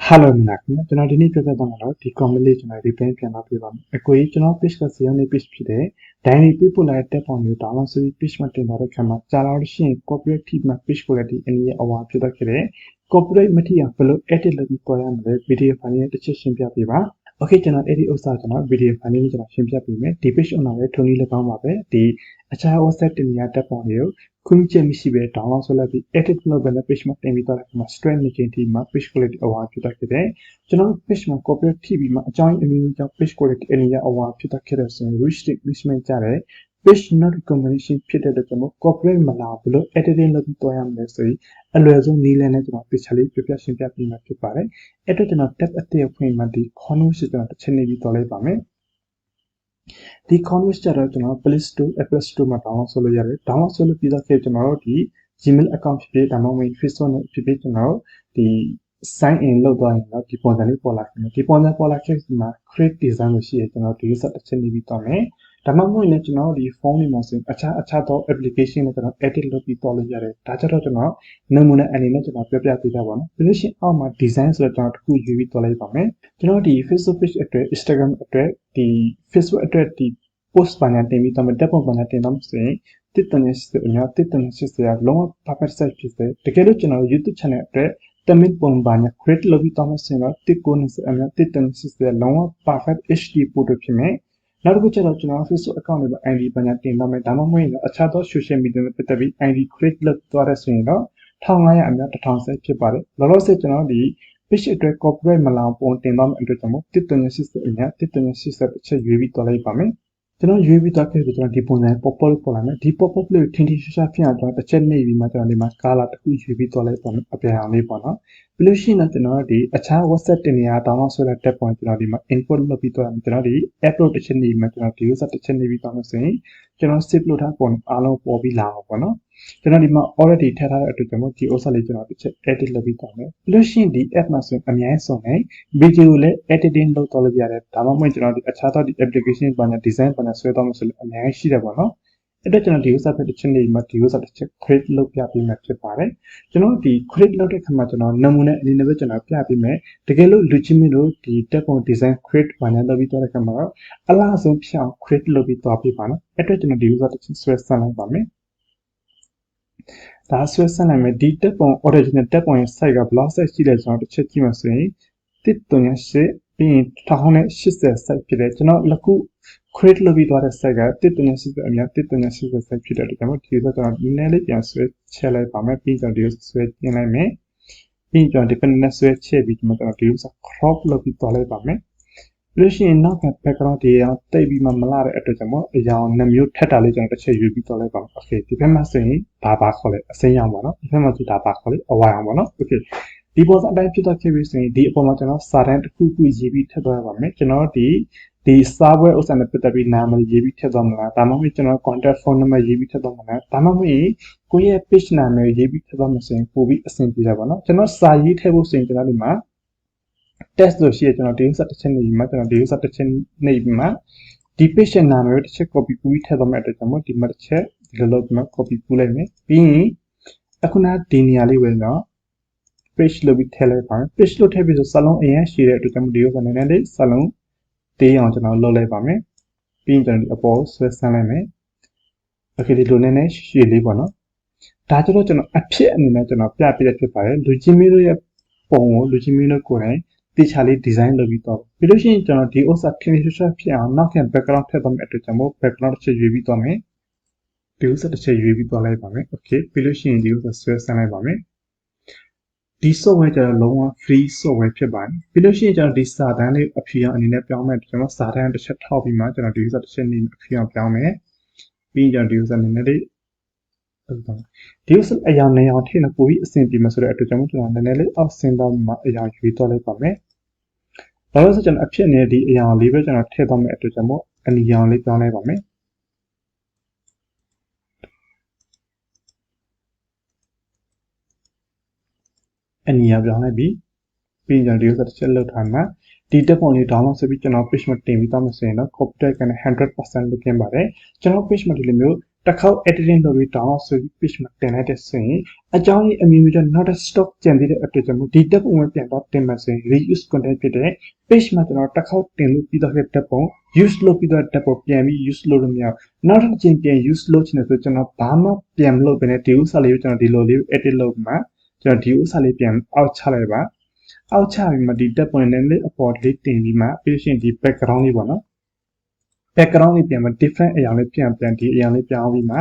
Hello မင်္ဂလာခင်ဗျာကျွန်တော်ဒီနေ့ပြောပြသွားမှာတော့ဒီ comment လေးကျွန်တော် replay ပြန်လုပ်ပြပါမယ်အကိုကြီးကျွန်တော် page ကစီအောင်နေ page ဖြစ်တဲ့ diary ပြပို့လိုက်တဲ့ပုံမျိုး download ဆိုပြီး page မှာတင်သွားတဲ့ခါမှာကြာလာလို့ရှိရင် copyright ထိမှ page ကိုလည်းဒီအနည်းအဝါဖြစ်တတ်ခဲ့တဲ့ copyright မထိအောင်ဘယ်လို edit လုပ်ပြီးပေါ်ရမလဲ video file နဲ့တစ်ချက်ရှင်းပြပေးပါ okay ကျွန်တော် edit ဥစ္စာကျွန်တော် video file လေးကျွန်တော်ရှင်းပြပေးမယ်ဒီ page owner လည်းထုံးနည်းလည်းကောင်းပါပဲဒီအခြား website တင်ရတဲ့ပုံတွေကိုခွင့်ပြုချက်မရှိဘဲ download ဆိုလိုက်ပြီး edit လုပ်ပဲ page မှာတင်ပြီးတော့ဒီမှာ straight နေချင်းဒီမှာ page quality အဝါဖြစ်တတ်ခဲ့တဲ့ကျွန်တော် page မှာ copyright ထိပြီးမှအကြောင်းအမျိုးမျိုးကြောင့် page quality အနည်းအဝါဖြစ်တတ်ခဲ့တဲ့ဆိုရင် restriction ကြတဲ့ page not recommendation ဖြစ်တဲ့အတွက်ကျွန်တော် copyright မလာဘူးလို့ editing လုပ်ပြီးတော့ရမယ်ဆိုရင်အလွယ်ဆုံးနည်းလမ်းနဲ့ကျွန်တော် page လေးပြပြရှင်းပြပေးမှာဖြစ်ပါတယ်အဲ့တော့ကျွန်တော် tab အသစ်ဖွင့်မှဒီ converse ကျွန်တော်တစ်ချက်နေပြီးတော့လိုက်ပါမယ်ဒီ converse ကြတော့ကျွန်တော် Play Store Apple Store မှာ download ဆိုလို့ရတယ် download ဆိုလို့ပြီးတော့ကျွန်တော်တို့ဒီ Gmail account ဖြစ်ဖြစ်ဒါမှမဟုတ် Facebook နဲ့ဖြစ်ဖြစ်ကျွန်တော်တို့ဒီ sign in လုပ်သွားရင်တော့ဒီပုံစံလေးပေါ်လာတယ်ဒီပုံစံပေါ်လာခဲ့ဒီမှာ create design လို့ရှိရကျွန်တော်ဒီ user တစ်ချက်နေပြီးတော့မယ်ဒါမှမဟုတ်လည်းကျွန်တော်ဒီ phone လေးမှာဆိုရင်အခြားသော application နဲ့ကျွန်တော် edit လုပ်ပြီးတော့လို့ရတယ်ဒါကြတော့ကျွန်တော်နမူနာအနေနဲ့ကျွန်တော်ပြပြပေးတာပါနော်ပြီးလို့ရှိရင်အောက်မှာ design ဆိုတော့ကျွန်တော်တစ်ခုယူပြီးတော့လိုက်ပါမယ်ကျွန်တော်ဒီ Facebook page အတွက် Instagram အတွက်ဒီ Facebook အတွက်ဒီ post ပညာတင်ပြီးတော့တက်ပုံပညာတင်တော့ဆိုရင်တစ်တန်းစစ်အများတစ်တန်းစစ်စရာလုံးဝ perfect size ဖြစ်တယ်တကယ်လို့ကျွန်တော် YouTube channel အတွက်တမင်ပုံပညာ create လုပ်ပြီးတော့ဆိုရင်တော့တစ်ကိုနဲ့အများတစ်တန်းစစ်စရာလုံးဝ perfect HD photo ဖြစ်မယ်နောက်တစ်ခုကျတော့ကျွန်တော် Facebook account တွေမှာ ID ပညာတင်တော့မယ်ဒါမှမဟုတ်ရင်အခြားသော social media နဲ့ပတ်သက်ပြီး ID create လုပ်သွားရဆိုရင်တော့1500အများ1000 size ဖြစ်ပါတယ်လောလောဆယ်ကျွန်တော်ဒီ page အတွက် copyright မလောင်ပုံတင်တော့မယ့်အတွက်ကြောင့်တစ်တန်းစစ်အများတစ်တန်းစစ်တစ်ချက်ရွေးပြီးတော့လိုက်ပါမယ်ကျွန်တော်ရွေးပြီးတော့ခဲ့ဆိုကျွန်တော်ဒီပုံစံ pop-up ပေါ်လာမယ်ဒီ pop-up လေးကိုထင်ထင်ရှားရှားဖြစ်အောင်ကျွန်တော်တစ်ချက်နှိပ်ပြီးမှကျွန်တော်ဒီမှာ color တစ်ခုရွေးပြီးတော့လိုက်ပါမယ်အပြန်အောင်လေးပေါ့နော်ပြီးလို့ရှိရင်ကျွန်တော်ဒီအခြား WhatsApp တင်နေရ download ဆိုတဲ့ tab pointကျွန်တော်ဒီမှာ import လုပ်ပြီးတော့ကျွန်တော်ဒီ upload တစ်ချက်နှိပ်ပြီးမှကျွန်တော်ဒီ user တစ်ချက်နှိပ်ပြီးတော့ဆိုရင်ကျွန်တော် save လုပ်ထားပုံအားလုံးပေါ်ပြီးလာအောင်ပေါ့နော်ကျွန်တော်ဒီမှာ already ထည့်ထားတဲ့အတွက်ကျွန်တော်ဒီ user လေးကျွန်တော်တစ်ချက် edit လုပ်ပြီးတော့မယ်ပြီးလို့ရှိရင်ဒီ app မှာဆိုရင်အများဆုံးနဲ့ video ကိုလည်း editing လုပ်တော့လို့ရတယ်ဒါမှမဟုတ်ကျွန်တော်ဒီအခြားသောဒီ application ဘာညာ design ဘာညာဆွဲတော့မယ်ဆိုလို့အများကြီးရှိတယ်ပေါ့နော်အဲ့တော့ကျွန်တော်ဒီ user ဖက်တစ်ချက်နေမှာဒီ user တစ်ချက် create လုပ်ပြပေးမှာဖြစ်ပါတယ်ကျွန်တော်ဒီ create လုပ်တဲ့ခါမှာကျွန်တော်နမူနာအနေနဲ့ပဲကျွန်တော်ပြပေးမယ်တကယ်လို့လူချင်းမင်းတို့ဒီ tab on design create ဘာညာလုပ်ပြီးတော့တဲ့ခါမှာအလားဆုံးဖြစ်အောင် create လုပ်ပြီးတော့ပြပါနော်အဲ့တော့ကျွန်တော်ဒီ user တစ်ချက်ဆွဲဆန်းလိုက်ပါမယ်ဒါဆွဲဆန်းနိုင်မယ်ဒီ tab on original tab on ရဲ့ site က blog site ရှိတယ်ကျွန်တော်တစ်ချက်ကြည့်မှဆိုရင်138ပြီးရင်1080 site ဖြစ်တယ်ကျွန်တော်လက်ခု create လုပ်ပြီးသွားတဲ့ site က180အများ180 site ဖြစ်တဲ့အတွက်ကျွန်တော်ဒီဆိုကျွန်တော်ဒီနေ့လေးပြန်ဆွဲချက်လိုက်ပါမယ်ပြီးတော့ဒီဆွဲကျင်းလိုက်မယ်ပြီးတော့ dependent ဆွဲချက်ပြီးကျွန်တော်ဒီဆို crop လုပ်ပြီးသွားလိုက်ပါမယ်လို့ရှိရင်နောက်က background တွေအောင်တိတ်ပြီးမှမလာတဲ့အတွက်ကြောင့်အရောင်နှမျိုးထက်တာလေးကျွန်တော်တစ်ချက်ရွေးပြီးတော့လိုက်ပါမယ် okay ဒီဘက်မှာဆိုရင်ဘာခေါ်လဲအစိမ်းရောင်ပေါ့နော်ဒီဘက်မှာဆိုဒါဘာခေါ်လဲအဝါရောင်ပေါ့နော် okayဒီပေါ်စအတိုင်းဖြစ်တော့ခဲ့ပြီးဆိုရင်ဒီအပေါ်မှာကျွန်တော်စာတန်းတစ်ခုခုရေးပြီးထည့်သွားရပါမယ်ကျွန်တော်ဒီစာပွဲဥစ္စာနဲ့ပတ်သက်ပြီးနာမည်ရေးပြီးထည့်သွားမလားဒါမှမဟုတ်ကျွန်တော် contact phone number ရေးပြီးထည့်သွားမလားဒါမှမဟုတ်ကိုယ့်ရဲ့ page နာမည်ရေးပြီးထည့်သွားမှဆိုရင်ပို့ပြီးအဆင်ပြေတာပေါ့နော်ကျွန်တော်စာရေးထည့်ဖို့ဆိုရင်ကျွန်တော်ဒီမှာ test လို့ရှိရကျွန်တော်ဒီ user တစ်ချက်နေပြီးမှကျွန်တော်ဒီ user တစ်ချက်နေပြီးမှဒီ page နာမည်ကိုတစ်ချက် copy ကူးပြီးထည့်သွားမယ်အတွက်ကျွန်တော်ဒီမှာတစ်ချက်ဒီလိုလုပ်ပြီးမှ copy ကူးလိုက်မယ်ပြီးရင်အခုနဒီနေရာလေးဝင်တော့ page လို့ပြီးထည့်လိုက်ပါမယ် page လို့ထည့်ပြီးဆိုစာလုံးအရင်ရှိတဲ့အတွက်ကျွန်တော်ဒီ user နည်းနည်းလေးစာလုံးတေးအောင်ကျွန်တော်လုပ်လိုက်ပါမယ်ပြီးရင်ကျွန်တော်ဒီအပေါ်ဆွဲဆန်းလိုက်မယ် okay ဒီလိုနည်းနည်းရှည်လေးပေါ့နော်ဒါကြတော့ကျွန်တော်အဖြစ်အနေနဲ့ကျွန်တော်ပြပြဖြစ်ပါတယ်လူချင်းမင်းတို့ရဲ့ပုံကိုလူချင်းမင်းတို့ကိုယ်တိုင်တေချာလေး design လုပ်ပြီးတော့ပြီးလို့ရှိရင်ကျွန်တော်ဒီဥစ္စာထင်ရှားဖြစ်အောင်နောက်ခံ background ထည့်သွားမယ့်အတွက်ကျွန်တော် background တစ်ချက်ရွေးပြီးတော့မယ်ဒီဥစ္စာတစ်ချက်ရွေးပြီးတော့လိုက်ပါမယ် okay ပြီးလို့ရှိရင်ဒီဥစ္စာဆွဲဆန်းလိုက်ပါမယ်ဒီ software ကျတော့လုံးဝ free software ဖြစ်ပါတယ်ပြီးလို့ရှိရင်ကျွန်တော်ဒီစာတန်းလေးအဖြေအောင်အနေနဲ့ပြောင်းမယ်ကျွန်တော်စာတန်းတစ်ချက်ထောက်ပြီးမှကျွန်တော်ဒီ user တစ်ချက်နေအဖြေအောင်ပြောင်းမယ်ပြီးရင်ကျွန်တော်ဒီ user နည်းနည်းလေးဒီ user အရာနေအောင်ထည့်လို့ပိုပြီးအဆင်ပြေမှာဆိုတဲ့အတွက်ကျွန်တော်နည်းနည်းလေးအောက်ဆင်းတော့မှအရာရွေးတော့လိုက်ပါမယ်ဒါလို့ဆိုကျွန်တော်အဖြစ်နေတဲ့ဒီအရာလေးပဲကျွန်တော်ထည့်တော့မယ့်အတွက်ကျွန်တော်အနီရောင်လေးပြောင်းလိုက်ပါမယ်အနီရောင်ပြောင်းလိုက်ပြီးရင်ကျွန်တော်ဒီ user တစ်ချက်လောက်ထားမှာဒီတက်ပုံလေး download ဆိုပြီးကျွန်တော် page မှာတင်ပြီးတော့မှဆိုရင်တော့ copyright ကနေ 100% လုပ်ခင်ပါတယ်ကျွန်တော် page မှာဒီလိုမျိုး တစ်ခေါက် editing လုပ်ပြီး download ဆိုပြီး page မှာတင်လိုက်တဲ့ဆိုရင်အကြောင်းကြီးအမျိုးမျိုးကြောင့်နောက်တစ် stock ကျန်သေးတဲ့အတွက်ကြောင့်ဒီတက်ပုံဝင်ပြန်တော့တင်မယ်ဆိုရင် reuse content ဖြစ်တဲ့ page မှာကျွန်တော်တစ်ခေါက်တင်လို့ပြီးတော့တဲ့တက်ပုံ use လုပ်ပြီးတော့တက်ပုံပြန်ပြီး use လုပ်လို့မရဘူးနောက်တစ်ချိန်ပြန် use လုပ်ချင်တယ်ဆိုကျွန်တော်ဘာမှပြန်မလုပ်ဘဲနဲ့ဒီဥစ္စာလေးကိုကျွန်တော်ဒီလိုလေး edit လုပ်မှာကျွန်တော်ဒီဥစ္စာလေးပြန်အောက်ချလိုက်ပါအောက်ချပြီးမှဒီတက်ပုံနဲ့လည်းအပေါ်လေးတင်ပြီးမှပြီးရှင်ဒီ background လေးပေါ့နော် background လေးပြန်မှ different အရာလေးပြန်ဒီအရာလေးပြောင်းပြီးမှ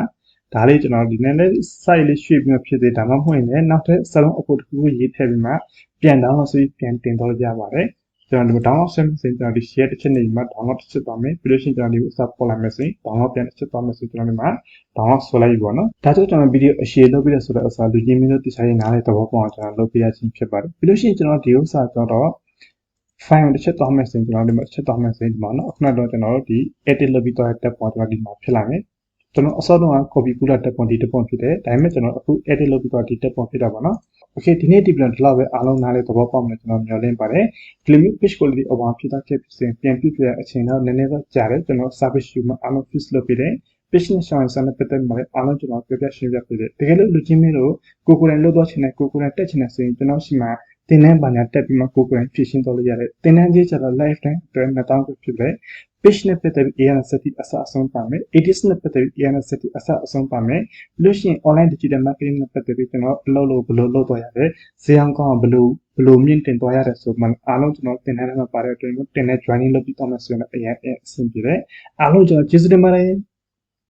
ဒါလေးကျွန်တော်ဒီနေ့လေး site လေးရွှေ့ပြီးမှဖြစ်သေးဒါမှမဟုတ်ရင်နောက်ထပ်စလုံးအဖို့တစ်ခုရေးထည့်ပြီးမှပြန် download ဆိုပြီးပြန်တင်တော့ရပါတယ်ကျွန်တော်ဒီ download ဆက်မယ်ဆိုရင်ကျွန်တော်ဒီ share တစ်ချက်နေမှာ download တစ်ချက်သွားမယ်ပြီးလို့ရှိရင်ကျွန်တော်ဒီဥစ္စာပေါ်လာမယ်ဆိုရင် download ပြန်တစ်ချက်သွားမယ်ဆိုကျွန်တော်ဒီမှာ download ဆိုလိုက်ပြီပေါ့နော်ဒါကြောင့်ကျွန်တော်ဗီဒီယိုအရှည်လုပ်ပြီးတဲ့ဆိုတော့ဥစ္စာလူချင်းမင်းတို့တခြားရေးနားလေးသဘောပေါက်အောင်ကျွန်တော်လုပ်ပြရခြင်းဖြစ်ပါတယ်ပြီးလို့ရှိရင်ကျွန်တော်ဒီဥစ္စာကျွန်တော် file တစ်ချက်သွားမယ်ဆိုရင်ကျွန်တော်ဒီမှာတစ်ချက်သွားမယ်ဆိုရင်ဒီမှာနော်အခုနောက်တော့ကျွန်တော်တို့ဒီ edit လုပ်ပြီးတော့ tab ပေါ်ကျွန်တော်ဒီမှာဖြစ်လာမယ်ကျွန်တော်အစောတုန်းက copy ကူးလာ tab ပေါ်ဒီ tab ပေါ်ဖြစ်တယ်ဒါပေမဲ့ကျွန်တော်အခု edit လုပ်ပြီးတော့ဒီ tab ပေါ်ဖြစ်တာပေါ့နော် okay ဒီနေ့ဒီပြန်ဒီလောက်ပဲအားလုံးနားလေးသဘောပေါက်မယ်ကျွန်တော်မျှော်လင့်ပါတယ်ဒီလိုမျိုး page quality over ဖြစ်တာဖြစ်စဉ်ပြန်ပြပြအချိန်တော့နည်းနည်းတော့ကြာတယ်ကျွန်တော် service view မှာအားလုံး fix လုပ်ပြီးတယ် page နဲ့ showing စတဲ့ပတ်သက်မှာအားလုံးကျွန်တော်ပြပြရှင်းပြပေးတယ်တကယ်လို့လူချင်းမင်းတို့ကိုယ်တိုင်လုပ်တော့ချင်တယ်ကိုယ်တိုင်တက်ချင်တယ်ဆိုရင်ကျွန်တော်ရှိမှာတင်တဲ့ဘာညာတက်ပြီးမှကိုယ်တိုင်ဖြည့်ရှင်းတော့လို့ရတယ်တင်တဲ့ကြီးကျတော့ live တိုင်းအတွက်2000ကိုဖြစ်တယ် page နဲ့ပတ်သက်ပြီး ANST အစအဆုံးပါမယ် edit နဲ့ပတ်သက်ပြီး ANST အစအဆုံးပါမယ်လို့ရှိရင် online digital marketing နဲ့ပတ်သက်ပြီးကျွန်တော်ဘယ်လိုလုပ်တော့ရတယ်ဈေးအောင်ကောင်းဘယ်လိုမြင့်တင်တော့ရတယ်ဆိုမှအားလုံးကျွန်တော်တင်တဲ့မှာပါတဲ့အတွက်တင်တဲ့ joining လုပ်ပြီးတော့မှဆိုရင်အရင်အဆင်ပြေတယ်အားလုံးကျွန်တော်ကျေးဇူးတင်ပါတယ်